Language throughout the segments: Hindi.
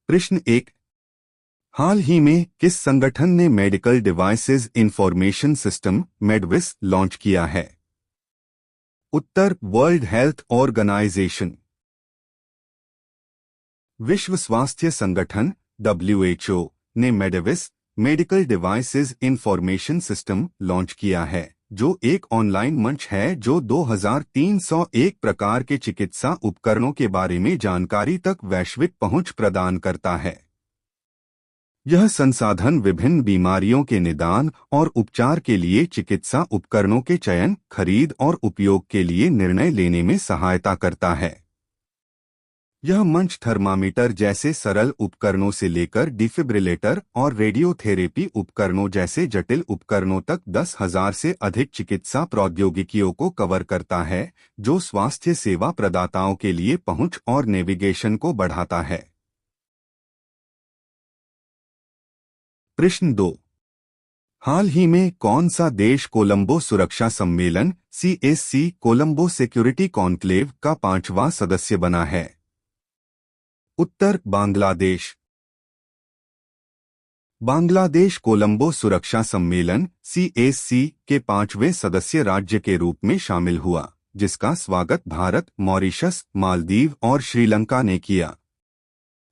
प्रश्न 1। हाल ही में किस संगठन ने medical devices information system MeDevIS launch किया है? उत्तर, वर्ल्ड हेल्थ ऑर्गेनाइजेशन। विश्व स्वास्थ्य संगठन WHO ने MeDevIS medical devices information system launch किया है, जो एक ऑनलाइन मंच है जो 2301 प्रकार के चिकित्सा उपकरणों के बारे में जानकारी तक वैश्विक पहुंच प्रदान करता है। यह संसाधन विभिन्न बीमारियों के निदान और उपचार के लिए चिकित्सा उपकरणों के चयन, खरीद और उपयोग के लिए निर्णय लेने में सहायता करता है। यह मंच थर्मामीटर जैसे सरल उपकरणों से लेकर डिफिब्रिलेटर और रेडियोथेरेपी उपकरणों जैसे जटिल उपकरणों तक 10,000 से अधिक चिकित्सा प्रौद्योगिकियों को कवर करता है, जो स्वास्थ्य सेवा प्रदाताओं के लिए पहुंच और नेविगेशन को बढ़ाता है। प्रश्न 2। हाल ही में कौन सा देश कोलंबो सुरक्षा सम्मेलन CSC कोलंबो सिक्योरिटी कॉन्क्लेव का 5वां सदस्य बना है? उत्तर, बांग्लादेश। बांग्लादेश कोलंबो सुरक्षा सम्मेलन CSC के 5वें सदस्य राज्य के रूप में शामिल हुआ, जिसका स्वागत भारत, मॉरिशस, मालदीव और श्रीलंका ने किया।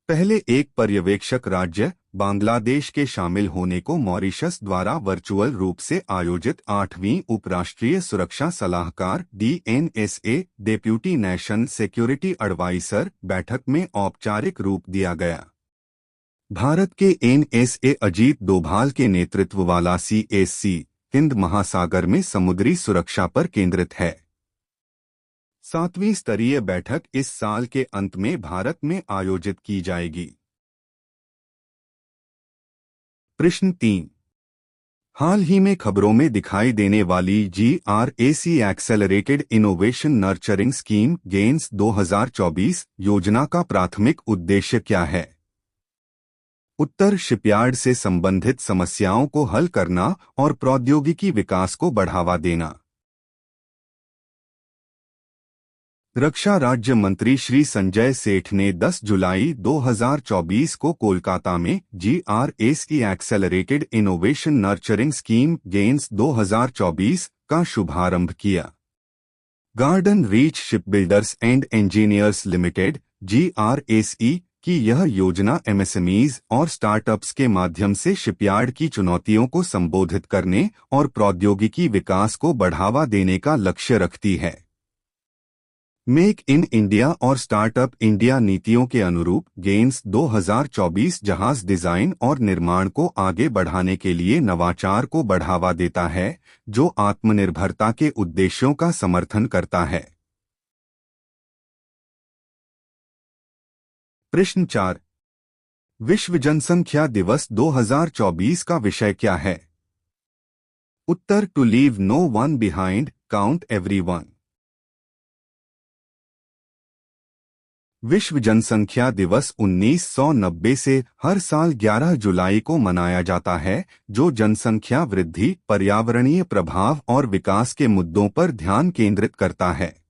पहले एक पर्यवेक्षक राज्य बांग्लादेश के शामिल होने को मॉरिशस द्वारा वर्चुअल रूप से आयोजित 8वीं उपराष्ट्रीय सुरक्षा सलाहकार DNSA deputy nation security advisor बैठक में औपचारिक रूप दिया गया। भारत के NSA अजीत डोभाल के नेतृत्व वाला CSC हिंद महासागर में समुद्री सुरक्षा पर केंद्रित है। 7वीं स्तरीय बैठक इस साल के अंत में भारत में आयोजित की जाएगी। प्रश्न 3। हाल ही में खबरों में दिखाई देने वाली GRAC accelerated innovation nurturing scheme gains 2024 योजना का प्राथमिक उद्देश्य क्या है? उत्तर, शिपयार्ड से संबंधित समस्याओं को हल करना और प्रौद्योगिकी विकास को बढ़ावा देना। रक्षा राज्य मंत्री श्री संजय सेठ ने 10 जुलाई 2024 को कोलकाता में GRAC accelerated innovation nurturing scheme gains 2024 का शुभारंभ किया। Garden reach shipbuilders and engineers limited GRAC की यह योजना MSMEs और स्टार्टअप्स के माध्यम से शिपयार्ड की चुनौतियों को संबोधित करने और प्रौद्योगिकी विकास को बढ़ावा देने का लक्ष्य रखती है। मेक इन इंडिया और स्टार्टअप इंडिया नीतियों के अनुरूप गेन्स 2024 जहाज डिजाइन और निर्माण को आगे बढ़ाने के लिए नवाचार को बढ़ावा देता है, जो आत्मनिर्भरता के उद्देश्यों का समर्थन करता है। प्रश्न 4। विश्व जनसंख्या दिवस 2024 का विषय क्या है? उत्तर, to leave no one behind, count everyone. विश्व जनसंख्या दिवस 1990 से हर साल 11 जुलाई को मनाया जाता है, जो जनसंख्या वृद्धि, पर्यावरणीय प्रभाव और विकास के मुद्दों पर ध्यान केंद्रित करता है।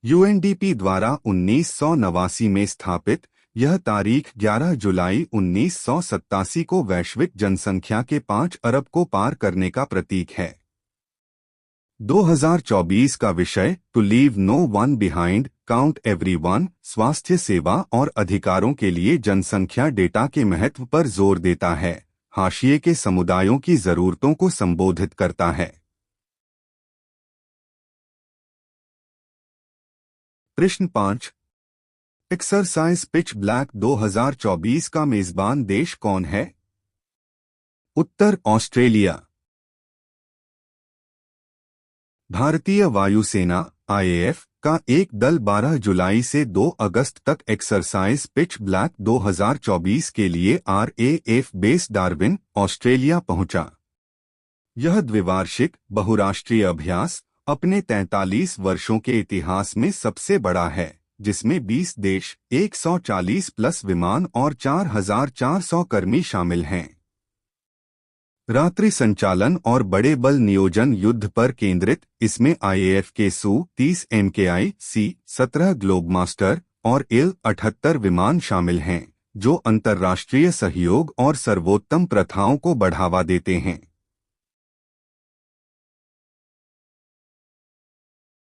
UNDP द्वारा 1989 में स्थापित यह तारीख 11 जुलाई 1987 को वैश्विक जनसंख्या के 5 अरब को पार करने का प्रतीक है। 2024 का विषय to leave no one behind, count everyone स्वास्थ्य सेवा और अधिकारों के लिए जनसंख्या डेटा के महत्व पर जोर देता है, हाशिए के समुदायों की जरूरतों को संबोधित करता है। प्रश्न 5। एक्सरसाइज पिच ब्लैक 2024 का मेजबान देश कौन है? उत्तर, ऑस्ट्रेलिया। भारतीय वायुसेना IAF का एक दल 12 जुलाई से 2 अगस्त तक एक्सरसाइज पिच ब्लैक 2024 के लिए RAF बेस डार्विन, ऑस्ट्रेलिया पहुंचा। यह द्विवार्षिक बहुराष्ट्रीय अभ्यास अपने 43 वर्षों के इतिहास में सबसे बड़ा है, जिसमें 20 देश, 140 प्लस विमान और 4,400 कर्मी शामिल हैं। रात्रि संचालन और बड़े बल नियोजन युद्ध पर केंद्रित, इसमें IAF के Su-30 MKI C-17 ग्लोबमास्टर और IL-78 विमान शामिल हैं, जो अंतर्राष्ट्रीय सहयोग और सर्वोत्तम प्रथाओं को बढ़ावा देते हैं।